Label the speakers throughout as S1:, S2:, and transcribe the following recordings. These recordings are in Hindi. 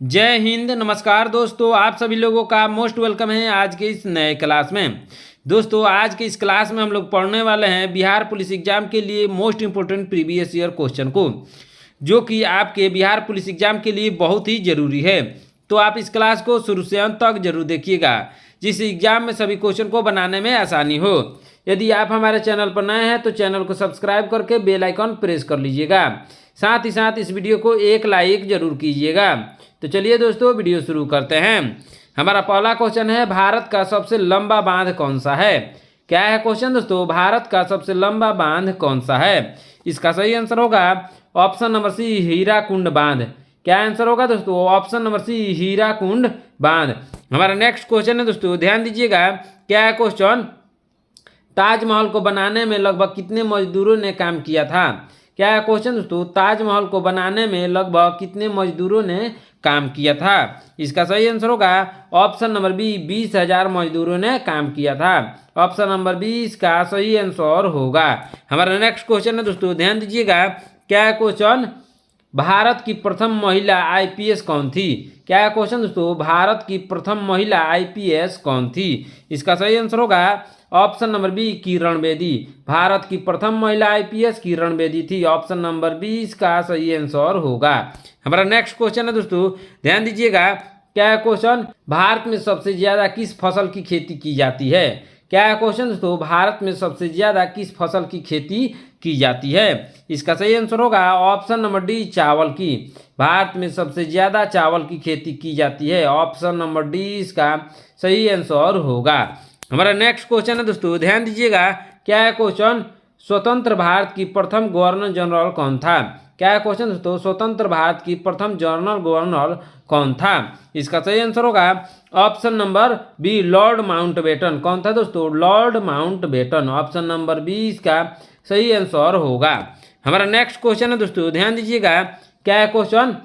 S1: जय हिंद। नमस्कार दोस्तों, आप सभी लोगों का मोस्ट वेलकम है आज के इस नए क्लास में। दोस्तों, आज के इस क्लास में हम लोग पढ़ने वाले हैं बिहार पुलिस एग्जाम के लिए most important previous year question को, जो कि आपके बिहार पुलिस एग्जाम के लिए बहुत ही ज़रूरी है। तो आप इस क्लास को शुरू से अंत तक जरूर देखिएगा, जिससे एग्जाम में सभी क्वेश्चन को बनाने में आसानी हो। यदि आप हमारे चैनल पर नए हैं तो चैनल को सब्सक्राइब करके बेल आइकन प्रेस कर लीजिएगा। साथ ही साथ इस वीडियो को एक लाइक जरूर कीजिएगा। तो चलिए दोस्तों, वीडियो शुरू करते हैं। हमारा पहला क्वेश्चन है, भारत का सबसे लंबा बांध कौन सा है। क्या है क्वेश्चन दोस्तों, भारत का सबसे लंबा बांध कौन सा है। इसका सही आंसर होगा ऑप्शन नंबर सी, हीराकुंड बांध। क्या आंसर होगा दोस्तों, ऑप्शन नंबर सी, हीराकुंड बांध। हमारा नेक्स्ट क्वेश्चन है दोस्तों, ध्यान दीजिएगा। क्या है क्वेश्चन, ताजमहल को बनाने में लगभग कितने मजदूरों ने काम किया था। क्या है क्वेश्चन दोस्तों, ताजमहल को बनाने में लगभग कितने मजदूरों ने काम किया था। इसका सही आंसर होगा ऑप्शन नंबर बी, 20,000 मजदूरों ने काम किया था। ऑप्शन नंबर बी इसका सही आंसर होगा। हमारा नेक्स्ट क्वेश्चन है दोस्तों, ध्यान दीजिएगा। क्या है क्वेश्चन, भारत की प्रथम महिला आईपीएस कौन थी। क्या है क्वेश्चन दोस्तों, भारत की प्रथम महिला आईपीएस कौन थी। इसका सही आंसर होगा option number B, Kiran Bedi. Bharat की प्रथम महिला आईपीएस किरण बेदी थी। ऑप्शन नंबर बी इसका सही आंसर होगा। हमारा नेक्स्ट क्वेश्चन है दोस्तों, ध्यान दीजिएगा। क्या है क्वेश्चन, भारत में सबसे ज्यादा किस फसल की खेती की जाती है। क्या है क्वेश्चन दोस्तों, भारत में सबसे ज्यादा किस फसल की खेती की जाती है। इसका सही आंसर होगा ऑप्शन नंबर डी, चावल की। भारत में सबसे ज्यादा चावल की खेती की जाती है। ऑप्शन नंबर डी इसका सही आंसर होगा। हमारा नेक्स्ट क्वेश्चन है दोस्तों, ध्यान दीजिएगा। क्या है क्वेश्चन, स्वतंत्र भारत की प्रथम गवर्नर जनरल कौन था। क्या है क्वेश्चन दोस्तों, स्वतंत्र भारत की प्रथम गवर्नर कौन था। इसका सही आंसर होगा option number B, Lord Mountbatten. कौन था दोस्तों, Lord Mountbatten. Option number B इसका सही आंसर होगा। हमारा नेक्स्ट क्वेश्चन है दोस्तों, ध्यान दीजिएगा। क्या है क्वेश्चन,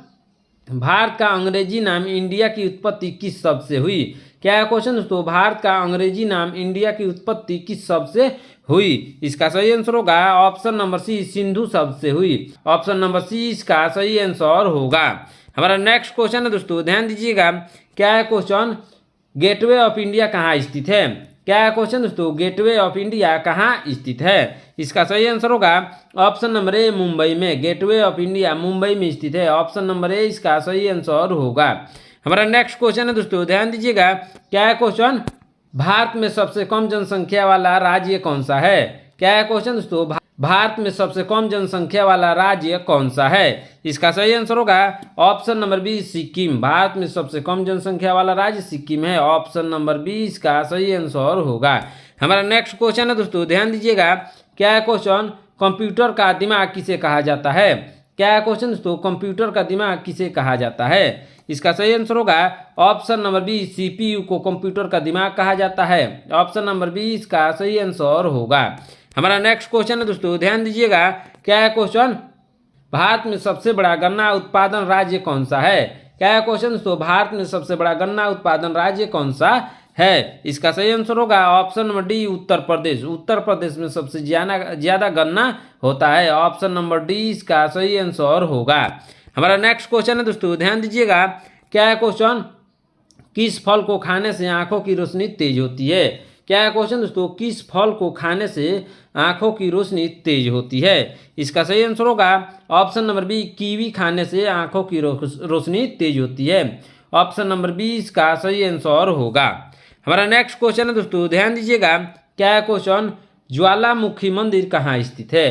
S1: भारत का अंग्रेजी नाम इंडिया की उत्पत्ति किस शब्द से हुई। क्या है क्वेश्चन दोस्तों, भारत का अंग्रेजी नाम इंडिया की उत्पत्ति किस शब्द से हुई। इसका सही आंसर होगा ऑप्शन नंबर सी, सिंधु शब्द से हुई। ऑप्शन नंबर सी इसका सही आंसर होगा। हमारा नेक्स्ट क्वेश्चन है दोस्तों, ध्यान दीजिएगा। क्या है क्वेश्चन, गेटवे ऑफ इंडिया कहाँ स्थित है। क्या है क्वेश्चन दोस्तों, गेटवे ऑफ इंडिया कहाँ स्थित है। इसका सही आंसर होगा ऑप्शन नंबर ए, मुंबई में। गेटवे ऑफ इंडिया मुंबई में स्थित है। ऑप्शन नंबर ए इसका सही आंसर होगा। हमारा नेक्स्ट क्वेश्चन है दोस्तों, ध्यान दीजिएगा। क्या है क्वेश्चन, भारत में सबसे कम जनसंख्या वाला राज्य कौन सा है। क्या है क्वेश्चन दोस्तों, भारत में सबसे कम जनसंख्या वाला राज्य कौन सा है। इसका सही आंसर होगा option number B, Sikkim. Bharat में सबसे कम जनसंख्या वाला राज्य सिक्किम है। ऑप्शन नंबर बी इसका सही आंसर होगा। हमारा नेक्स्ट क्वेश्चन है दोस्तों, ध्यान दीजिएगा। क्या है क्वेश्चन, कंप्यूटर का दिमाग किसे कहा जाता है। क्या है क्वेश्चन दोस्तों, कंप्यूटर का दिमाग किसे कहा जाता है। इसका सही आंसर होगा ऑप्शन नंबर बी, सीपीयू को कंप्यूटर का दिमाग कहा जाता है। ऑप्शन नंबर बी इसका सही आंसर होगा। हमारा नेक्स्ट क्वेश्चन है दोस्तों, ध्यान दीजिएगा। क्या है क्वेश्चन, भारत में सबसे बड़ा गन्ना उत्पादन राज्य कौन सा है। क्या है क्वेश्चन दोस्तों, भारत में सबसे बड़ा गन्ना उत्पादन राज्य कौन सा है। इसका सही आंसर होगा option number D, Uttar Pradesh. Uttar Pradesh में सबसे ज्यादा गन्ना होता है। ऑप्शन नंबर डी इसका सही आंसर होगा। हमारा नेक्स्ट क्वेश्चन है दोस्तों, ध्यान दीजिएगा। क्या है क्वेश्चन, किस फल को खाने से आंखों की रोशनी तेज होती है। क्या है क्वेश्चन दोस्तों, किस फल को खाने से आंखों की रोशनी तेज होती है। इसका सही आंसर होगा ऑप्शन नंबर बी, कीवी खाने से आंखों की रोशनी तेज होती है। ऑप्शन नंबर बी इसका सही आंसर होगा। हमारा नेक्स्ट क्वेश्चन है दोस्तों, ध्यान दीजिएगा। क्या है क्वेश्चन, ज्वालामुखी मंदिर कहाँ स्थित है।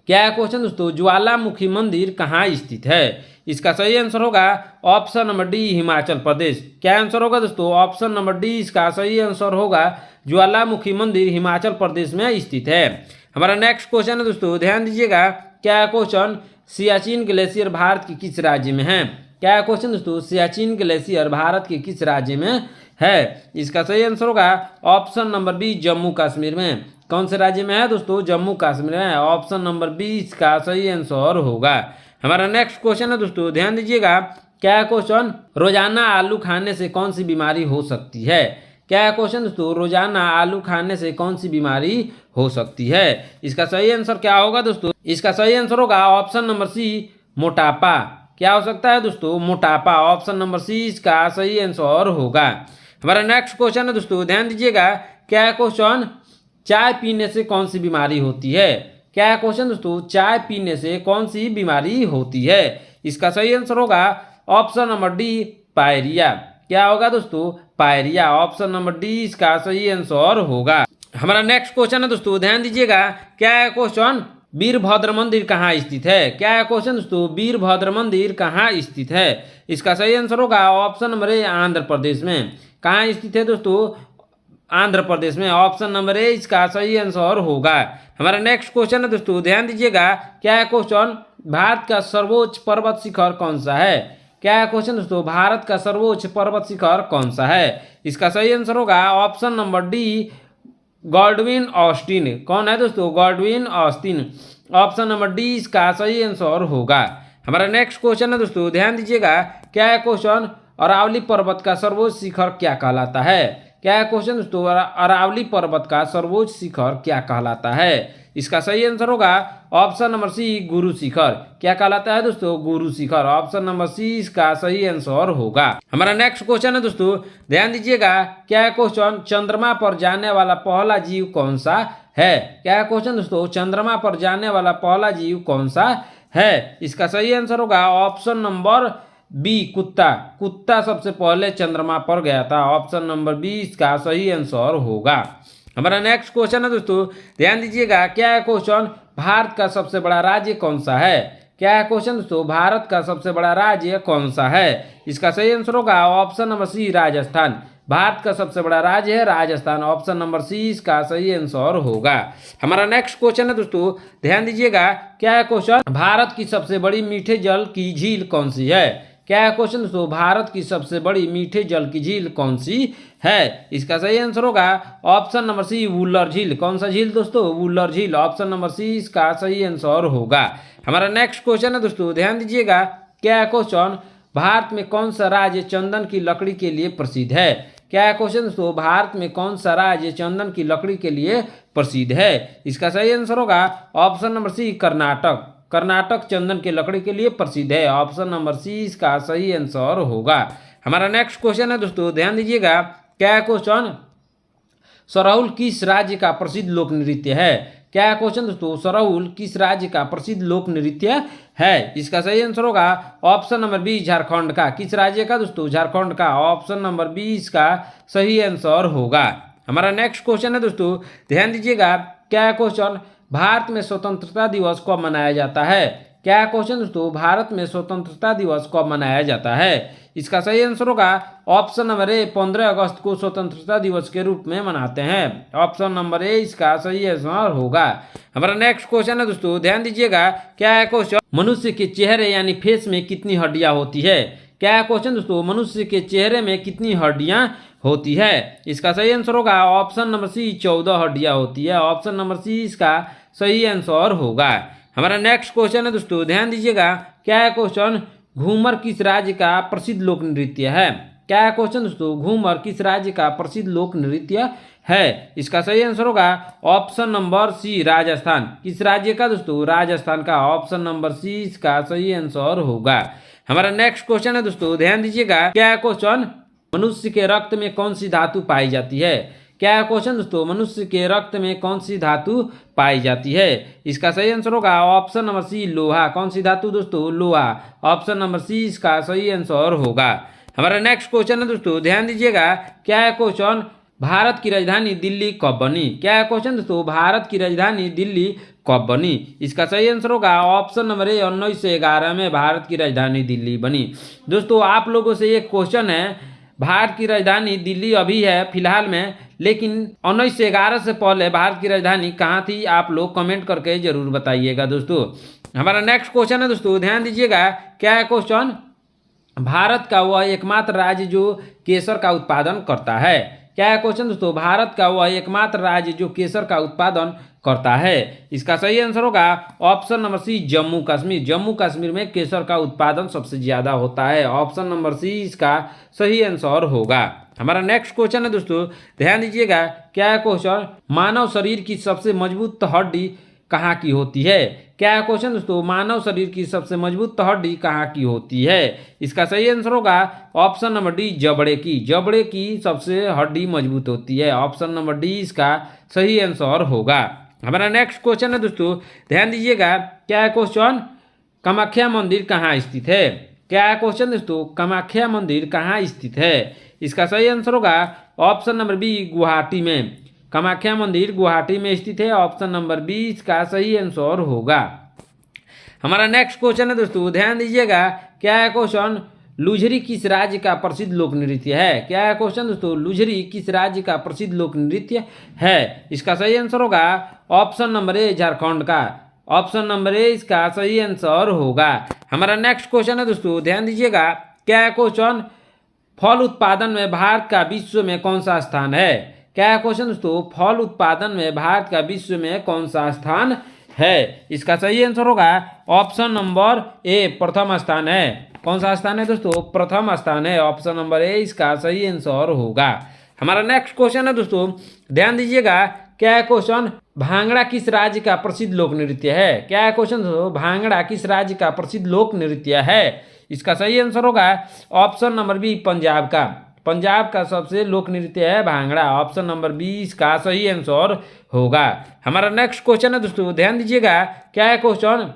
S1: क्या है क्वेश्चन दोस्तों, ज्वालामुखी मंदिर कहाँ स्थित है। इसका सही आंसर होगा option number D, Himachal Pradesh. क्या आंसर होगा दोस्तों, ऑप्शन नंबर डी इसका सही आंसर होगा ज्वालामुखी मंदिर हिमाचल प्रदेश में स्थित है। हमारा नेक्स्ट क्वेश्चन है दोस्तों, ध्यान दीजिएगा। क्या है क्वेश्चन, सियाचिन ग्लेशियर भारत के किस राज्य में है। क्या है क्वेश्चन दोस्तों, सियाचिन ग्लेशियर भारत के किस राज्य में है। इसका सही आंसर होगा option number B, Jammu Kashmir में। कौन से राज्य में है दोस्तों, जम्मू कश्मीर में। ऑप्शन नंबर बी इसका सही आंसर होगा। हमारा नेक्स्ट क्वेश्चन है दोस्तों, ध्यान दीजिएगा। क्या है क्वेश्चन, रोजाना आलू खाने से कौन सी बीमारी हो सकती है। क्या है क्वेश्चन दोस्तों, रोजाना आलू खाने से कौन सी बीमारी हो सकती है। इसका सही आंसर क्या होगा दोस्तों, इसका सही आंसर होगा ऑप्शन नंबर सी, मोटापा। क्या हो सकता है दोस्तों? मोटापा। ऑप्शन नंबर सी इसका सही आंसर होगा। हमारा नेक्स्ट क्वेश्चन है दोस्तों, ध्यान दीजिएगा। क्या क्वेश्चन? चाय पीने से कौन सी बीमारी होती है? क्या क्वेश्चन दोस्तों? चाय पीने से कौन सी बीमारी होती है? इसका सही आंसर होगा ऑप्शन नंबर डी, पायरिया। क्या होगा दोस्तों? पायरिया। ऑप्शन नंबर डी इसका सही आंसर होगा। हमारा नेक्स्ट क्वेश्चन है दोस्तों, ध्यान दीजिएगा। क्या क्वेश्चन? वीरभद्र मंदिर कहाँ स्थित है? क्या क्वेश्चन दोस्तों? वीरभद्र मंदिर कहाँ स्थित है? इसका सही आंसर होगा option number A, Andhra Pradesh में। कहाँ स्थित है दोस्तों? आंध्र प्रदेश में। ऑप्शन नंबर ए इसका सही आंसर होगा। हमारा नेक्स्ट क्वेश्चन है दोस्तों, ध्यान दीजिएगा। क्या क्वेश्चन? भारत का सर्वोच्च पर्वत शिखर कौन सा है? क्या क्वेश्चन दोस्तों? भारत का सर्वोच्च पर्वत शिखर कौन सा है? इसका सही आंसर होगा option number D, Godwin Austen. कौन है दोस्तों? Godwin Austen. Option number D इसका सही आंसर होगा। हमारा नेक्स्ट क्वेश्चन है दोस्तों, ध्यान दीजिएगा। क्या क्वेश्चन? अरावली पर्वत का सर्वोच्च शिखर क्या कहलाता है? क्या क्वेश्चन दोस्तों? अरावली पर्वत का सर्वोच्च शिखर क्या कहलाता है? इसका सही आंसर होगा ऑप्शन नंबर सी, गुरु शिखर। क्या कहलाता है दोस्तों? गुरु शिखर। ऑप्शन नंबर सी इसका सही आंसर होगा। हमारा नेक्स्ट क्वेश्चन है दोस्तों, ध्यान दीजिएगा। क्या क्वेश्चन? चंद्रमा पर जाने वाला पहला जीव कौन सा है? क्या क्वेश्चन दोस्तों? चंद्रमा पर जाने वाला पहला जीव कौन सा है? इसका सही आंसर होगा ऑप्शन नंबर बी, कुत्ता। कुत्ता सबसे पहले चंद्रमा पर गया था। ऑप्शन नंबर बी इसका सही आंसर होगा। हमारा नेक्स्ट क्वेश्चन है दोस्तों, ध्यान दीजिएगा। क्या क्वेश्चन? भारत का सबसे बड़ा राज्य कौन सा है? क्या क्वेश्चन दोस्तों? भारत का सबसे बड़ा राज्य कौन सा है? इसका सही आंसर होगा option number C, Rajasthan. Bharat का सबसे बड़ा राज्य है राजस्थान। ऑप्शन नंबर सी इसका सही आंसर होगा। हमारा नेक्स्ट क्वेश्चन है दोस्तों, ध्यान दीजिएगा। क्या क्वेश्चन? भारत की सबसे बड़ी मीठे जल की झील कौन सी है? क्या क्वेश्चन दोस्तों? भारत की सबसे बड़ी मीठे जल की झील कौन सी है? इसका सही आंसर होगा ऑप्शन नंबर सी, वुलर झील। कौन सा झील दोस्तों? वुलर झील। ऑप्शन नंबर सी इसका सही आंसर होगा। हमारा नेक्स्ट क्वेश्चन है दोस्तों, ध्यान दीजिएगा। क्या क्वेश्चन? भारत में कौन सा राज्य चंदन की लकड़ी के लिए प्रसिद्ध है? क्या क्वेश्चन दोस्तों? भारत में कौन सा राज्य चंदन की लकड़ी के लिए प्रसिद्ध है? इसका सही आंसर होगा option number C, Karnataka. Karnataka चंदन के लकड़ी के लिए प्रसिद्ध है। ऑप्शन नंबर सी इसका सही आंसर होगा। हमारा नेक्स्ट क्वेश्चन है दोस्तों, ध्यान दीजिएगा। क्या क्वेश्चन? सरहुल किस राज्य का प्रसिद्ध लोक नृत्य है? क्या क्वेश्चन दोस्तों? सरहुल किस राज्य का प्रसिद्ध लोक नृत्य है? इसका सही आंसर होगा ऑप्शन नंबर बी, झारखंड का। किस राज्य का दोस्तों? झारखंड का। ऑप्शन नंबर बी इसका सही आंसर होगा। हमारा नेक्स्ट क्वेश्चन है दोस्तों, ध्यान दीजिएगा। क्या क्वेश्चन? भारत में स्वतंत्रता दिवस कब मनाया जाता है? क्या क्वेश्चन दोस्तों? भारत में स्वतंत्रता दिवस कब मनाया जाता है? इसका सही आंसर होगा ऑप्शन नंबर ए, 15 अगस्त को स्वतंत्रता दिवस के रूप में मनाते हैं। ऑप्शन नंबर ए इसका सही आंसर होगा। हमारा नेक्स्ट क्वेश्चन है दोस्तों, ध्यान दीजिएगा। क्या है क्वेश्चन? मनुष्य के चेहरे यानी फेस में कितनी हड्डियां होती है? क्या है क्वेश्चन दोस्तों? मनुष्य के चेहरे में कितनी हड्डियां होती है? इसका सही आंसर होगा ऑप्शन नंबर सी, 14 हड्डियां होती है। ऑप्शन नंबर सी इसका सही आंसर होगा। हमारा नेक्स्ट क्वेश्चन है दोस्तों, ध्यान दीजिएगा। क्या है क्वेश्चन? घूमर किस राज्य का प्रसिद्ध लोक नृत्य है? क्या है क्वेश्चन दोस्तों? घूमर किस राज्य का प्रसिद्ध लोक नृत्य है? इसका सही आंसर होगा ऑप्शन नंबर सी, राजस्थान। किस राज्य का दोस्तों? राजस्थान का। ऑप्शन नंबर सी इसका सही आंसर होगा। हमारा नेक्स्ट क्वेश्चन है दोस्तों, ध्यान दीजिएगा। क्या है क्वेश्चन? मनुष्य के रक्त में कौन सी धातु पाई जाती है? क्या है क्वेश्चन दोस्तों? मनुष्य के रक्त में कौन सी धातु पाई जाती है? इसका सही आंसर होगा ऑप्शन नंबर सी, लोहा। कौन सी धातु दोस्तों? लोहा। ऑप्शन नंबर सी इसका सही आंसर होगा। हमारा नेक्स्ट क्वेश्चन है दोस्तों, ध्यान दीजिएगा। क्या है क्वेश्चन? भारत की राजधानी दिल्ली कब बनी? क्या है क्वेश्चन दोस्तों? भारत की राजधानी दिल्ली कब बनी? इसका सही आंसर होगा ऑप्शन नंबर ए, 1911 में भारत की राजधानी दिल्ली बनी। दोस्तों आप लोगों से एक क्वेश्चन है, भारत की राजधानी दिल्ली अभी है फिलहाल में, लेकिन 1911 से पहले भारत की राजधानी कहाँ थी? आप लोग कमेंट करके जरूर बताइएगा दोस्तों। हमारा नेक्स्ट क्वेश्चन है दोस्तों, ध्यान दीजिएगा। क्या है क्वेश्चन? भारत का वह एकमात्र राज्य जो केसर का उत्पादन करता है। क्या है क्वेश्चन दोस्तों? भारत का वह एकमात्र राज्य जो केसर का उत्पादन करता है। इसका सही आंसर होगा option number C, Jammu Kashmir. Jammu Kashmir में केसर का उत्पादन सबसे ज्यादा होता है। ऑप्शन नंबर सी इसका सही आंसर होगा। हमारा नेक्स्ट क्वेश्चन है दोस्तों, ध्यान दीजिएगा। क्या है क्वेश्चन? मानव शरीर की सबसे मजबूत हड्डी कहाँ की होती है? क्या है क्वेश्चन दोस्तों? मानव शरीर की सबसे मजबूत हड्डी कहाँ की होती है? इसका सही आंसर होगा ऑप्शन नंबर डी, जबड़े की। जबड़े की सबसे हड्डी मजबूत होती है। ऑप्शन नंबर डी इसका सही आंसर होगा। हमारा नेक्स्ट क्वेश्चन है दोस्तों, ध्यान दीजिएगा। क्या है क्वेश्चन? कामाख्या मंदिर कहाँ स्थित है? क्या है क्वेश्चन दोस्तों? कामाख्या मंदिर कहाँ स्थित है? इसका सही आंसर होगा ऑप्शन नंबर बी, गुवाहाटी में। कामाख्या मंदिर गुवाहाटी में स्थित है। ऑप्शन नंबर बी इसका सही आंसर होगा। हमारा नेक्स्ट क्वेश्चन है दोस्तों, ध्यान दीजिएगा। क्या है क्वेश्चन? लुझरी किस राज्य का प्रसिद्ध लोक नृत्य है? क्या है क्वेश्चन दोस्तों? लुझरी किस राज्य का प्रसिद्ध लोक नृत्य है? इसका सही आंसर होगा ऑप्शन नंबर ए, झारखंड का। ऑप्शन नंबर ए इसका सही आंसर होगा। हमारा नेक्स्ट क्वेश्चन है दोस्तों, ध्यान दीजिएगा। क्या है क्वेश्चन? फल उत्पादन में भारत का विश्व में कौन सा स्थान है? क्या है क्वेश्चन दोस्तों? फल उत्पादन में भारत का विश्व में कौन सा स्थान है? इसका सही आंसर होगा ऑप्शन नंबर ए, प्रथम स्थान है। कौन सा स्थान है दोस्तों? प्रथम स्थान है। ऑप्शन नंबर ए इसका सही आंसर होगा। हमारा नेक्स्ट क्वेश्चन है दोस्तों, ध्यान दीजिएगा। क्या है क्वेश्चन? भांगड़ा किस राज्य का प्रसिद्ध लोक नृत्य है? क्या है क्वेश्चन दोस्तों? भांगड़ा किस राज्य का प्रसिद्ध लोक नृत्य है? इसका सही आंसर होगा ऑप्शन नंबर बी, पंजाब का। पंजाब का सबसे लोक नृत्य है भांगड़ा। ऑप्शन नंबर बी इसका सही आंसर होगा। हमारा नेक्स्ट क्वेश्चन है दोस्तों, ध्यान दीजिएगा। क्या है क्वेश्चन?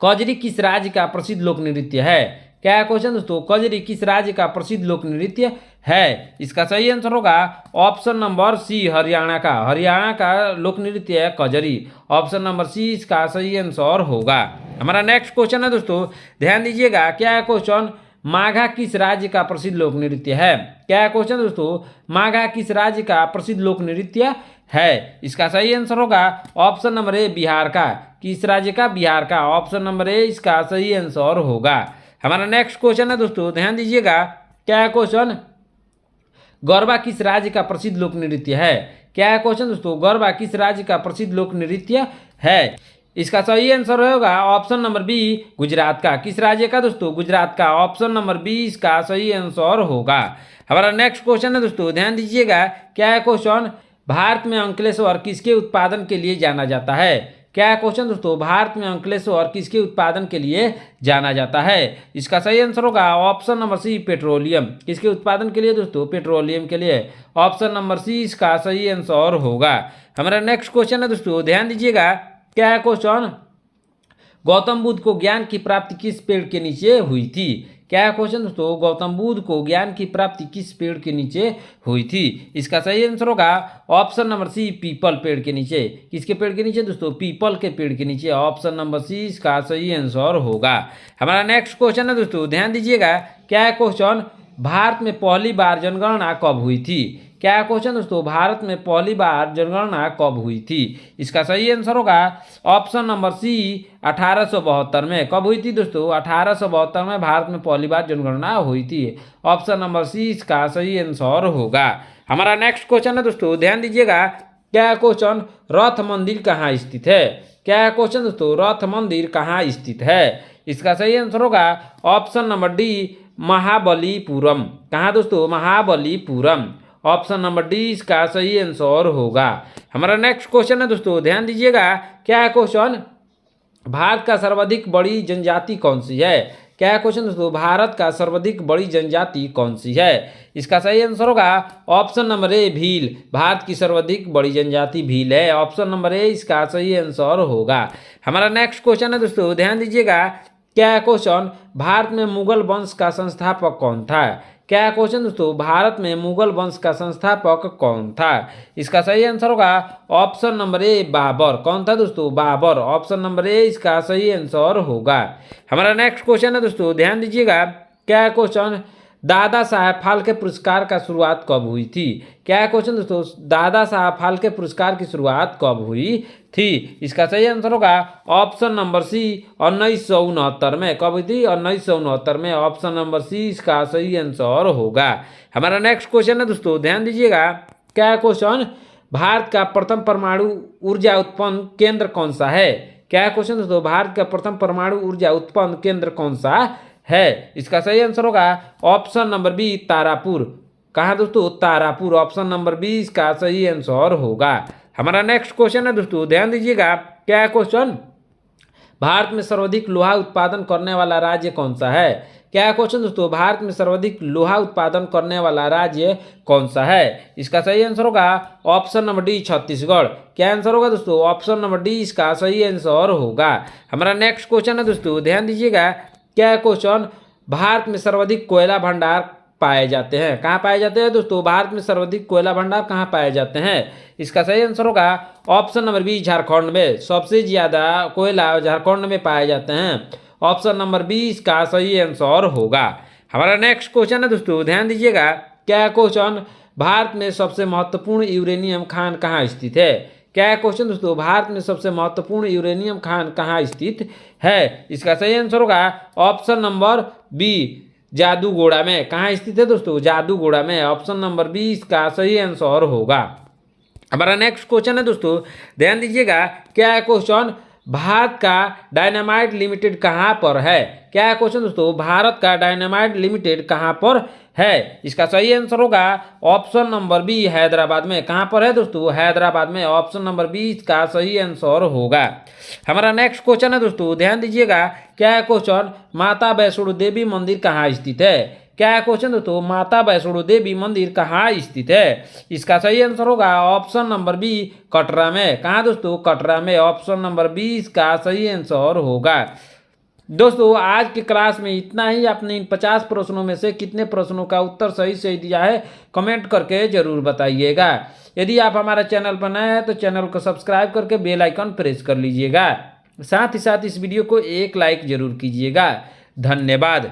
S1: कजरी किस राज्य का प्रसिद्ध लोक नृत्य है? क्या है क्वेश्चन दोस्तों? कजरी किस राज्य का प्रसिद्ध लोक नृत्य है? इसका सही आंसर होगा ऑप्शन नंबर सी, हरियाणा का। हरियाणा का लोक नृत्य है कजरी। ऑप्शन नंबर सी इसका सही आंसर होगा। हमारा नेक्स्ट क्वेश्चन है दोस्तों, ध्यान दीजिएगा। क्या है क्वेश्चन? माघा किस राज्य का प्रसिद्ध लोक नृत्य है? क्या है क्वेश्चन दोस्तों? माघा किस राज्य का प्रसिद्ध लोक नृत्य है? इसका सही आंसर होगा ऑप्शन नंबर ए, बिहार का। किस राज्य का? बिहार का। ऑप्शन नंबर ए इसका सही आंसर होगा। हमारा नेक्स्ट क्वेश्चन है दोस्तों, ध्यान दीजिएगा। क्या है क्वेश्चन? गरबा किस राज्य का प्रसिद्ध लोक नृत्य है? क्या है क्वेश्चन दोस्तों? गरबा किस राज्य का प्रसिद्ध लोक नृत्य है? इसका सही आंसर होगा ऑप्शन नंबर बी, गुजरात का। किस राज्य का दोस्तों? गुजरात का। ऑप्शन नंबर बी इसका सही आंसर होगा। हमारा नेक्स्ट क्वेश्चन है दोस्तों, ध्यान दीजिएगा। क्या है क्वेश्चन? भारत में अंकलेश्वर किसके उत्पादन के लिए जाना जाता है? क्या है क्वेश्चन दोस्तों? भारत में अंकलेश्वर किसके उत्पादन के लिए जाना जाता है? इसका सही आंसर होगा ऑप्शन नंबर सी, पेट्रोलियम। किसके उत्पादन के लिए दोस्तों? पेट्रोलियम के लिए। ऑप्शन नंबर सी इसका सही आंसर होगा। हमारा नेक्स्ट क्वेश्चन है दोस्तों, ध्यान दीजिएगा। क्या है क्वेश्चन? गौतम बुद्ध को ज्ञान की प्राप्ति किस पेड़ के नीचे हुई थी? क्या है क्वेश्चन दोस्तों? गौतम बुद्ध को ज्ञान की प्राप्ति किस पेड़ के नीचे हुई थी? इसका सही आंसर होगा ऑप्शन नंबर सी, पीपल पेड़ के नीचे। किसके पेड़ के नीचे दोस्तों? पीपल के पेड़ के नीचे। ऑप्शन नंबर सी इसका सही आंसर होगा। हमारा नेक्स्ट क्वेश्चन है दोस्तों, ध्यान दीजिएगा। क्या है क्वेश्चन? भारत में पहली बार जनगणना कब हुई थी? क्या है क्वेश्चन दोस्तों? भारत में पहली बार जनगणना कब हुई थी? इसका सही आंसर होगा ऑप्शन नंबर सी, 1872 में। कब हुई थी दोस्तों? 1872 में भारत में पहली बार जनगणना हुई थी। ऑप्शन नंबर सी इसका सही आंसर होगा। हमारा नेक्स्ट क्वेश्चन है दोस्तों, ध्यान दीजिएगा। क्या है क्वेश्चन? रथ मंदिर कहाँ स्थित है? क्या है क्वेश्चन दोस्तों? रथ मंदिर कहाँ स्थित है? इसका सही आंसर होगा ऑप्शन नंबर डी, महाबलीपुरम। कहाँ दोस्तों? महाबलीपुरम। ऑप्शन नंबर डी इसका सही आंसर होगा। हमारा नेक्स्ट क्वेश्चन है दोस्तों, ध्यान दीजिएगा। क्या है क्वेश्चन? भारत का सर्वाधिक बड़ी जनजाति कौन सी है? क्या है क्वेश्चन दोस्तों? भारत का सर्वाधिक बड़ी जनजाति कौन सी है? इसका सही आंसर होगा option number A, Bhil. Bharat की सर्वाधिक बड़ी जनजाति भील है। ऑप्शन नंबर ए इसका सही आंसर होगा। हमारा नेक्स्ट क्वेश्चन है दोस्तों, ध्यान दीजिएगा। क्या है क्वेश्चन? भारत में मुगल वंश का संस्थापक कौन था? क्या है क्वेश्चन दोस्तों? भारत में मुगल वंश का संस्थापक कौन था? इसका सही आंसर होगा ऑप्शन नंबर ए, बाबर। कौन था दोस्तों? बाबर। ऑप्शन नंबर ए इसका सही आंसर होगा। हमारा नेक्स्ट क्वेश्चन है दोस्तों, ध्यान दीजिएगा। क्या है क्वेश्चन? दादा साहब फाल्के पुरस्कार का शुरुआत कब हुई थी? क्या है क्वेश्चन दोस्तों? दादा साहब फाल्के पुरस्कार की शुरुआत कब हुई थी? इसका सही आंसर होगा ऑप्शन नंबर सी, 1969 में। कब हुई थी? 1969 में। ऑप्शन नंबर सी इसका सही आंसर होगा। हमारा नेक्स्ट क्वेश्चन है दोस्तों, ध्यान दीजिएगा। क्या है क्वेश्चन? भारत का प्रथम परमाणु ऊर्जा उत्पन्न केंद्र कौन सा है? क्या है क्वेश्चन दोस्तों? भारत का प्रथम परमाणु ऊर्जा उत्पन्न केंद्र कौन सा है? इसका सही आंसर होगा ऑप्शन नंबर बी, तारापुर। कहाँ दोस्तों? तारापुर। ऑप्शन नंबर बी इसका सही आंसर होगा। हमारा नेक्स्ट क्वेश्चन है दोस्तों, ध्यान दीजिएगा। क्या है क्वेश्चन, भारत में सर्वाधिक लोहा उत्पादन करने वाला राज्य कौन सा है। क्या है क्वेश्चन दोस्तों, भारत में सर्वाधिक लोहा उत्पादन करने वाला राज्य कौन सा है। इसका सही आंसर होगा ऑप्शन नंबर डी छत्तीसगढ़। क्या आंसर होगा दोस्तों, ऑप्शन नंबर डी इसका सही आंसर होगा। हमारा नेक्स्ट क्वेश्चन है दोस्तों, ध्यान दीजिएगा। क्या है क्वेश्चन, भारत में सर्वाधिक कोयला भंडार पाए जाते हैं। कहाँ पाए जाते हैं दोस्तों, भारत में सर्वाधिक कोयला भंडार कहाँ पाए जाते हैं। इसका सही आंसर होगा ऑप्शन नंबर बी झारखंड में। सबसे ज्यादा कोयला झारखंड में पाए जाते हैं। ऑप्शन नंबर बी इसका सही आंसर होगा। हमारा नेक्स्ट क्वेश्चन है दोस्तों, ध्यान दीजिएगा। क्या क्वेश्चन, भारत में सबसे महत्वपूर्ण यूरेनियम खान कहाँ स्थित है। क्या है क्वेश्चन दोस्तों, भारत में सबसे महत्वपूर्ण यूरेनियम खान कहाँ स्थित है। इसका सही आंसर होगा ऑप्शन नंबर बी जादूगोड़ा में। कहाँ स्थित है दोस्तों, जादूगोड़ा में। ऑप्शन नंबर बी इसका सही आंसर होगा। हमारा नेक्स्ट क्वेश्चन है दोस्तों, ध्यान दीजिएगा। क्या है क्वेश्चन, भारत का डायनामाइट लिमिटेड कहाँ पर है। क्या है क्वेश्चन दोस्तों, भारत का डायनामाइट लिमिटेड कहाँ पर है। इसका सही आंसर होगा ऑप्शन नंबर बी हैदराबाद में। कहाँ पर है दोस्तों, हैदराबाद में। ऑप्शन नंबर बी इसका सही आंसर होगा। हमारा नेक्स्ट क्वेश्चन है दोस्तों, ध्यान दीजिएगा। क्या है क्वेश्चन, माता वैष्णो देवी मंदिर कहाँ स्थित है। क्या है क्वेश्चन दोस्तों, माता वैष्णो देवी मंदिर कहाँ स्थित है। इसका सही आंसर होगा ऑप्शन नंबर बी कटरा में। कहाँ दोस्तों, कटरा में। ऑप्शन नंबर बी इसका सही आंसर होगा। दोस्तों आज की क्लास में इतना ही। आपने इन 50 प्रश्नों में से कितने प्रश्नों का उत्तर सही दिया है कमेंट करके जरूर बताइएगा। यदि आप हमारा चैनल पर नए हैं तो चैनल को सब्सक्राइब करके बेल आइकन प्रेस कर लीजिएगा। साथ ही साथ इस वीडियो को एक लाइक जरूर कीजिएगा। धन्यवाद।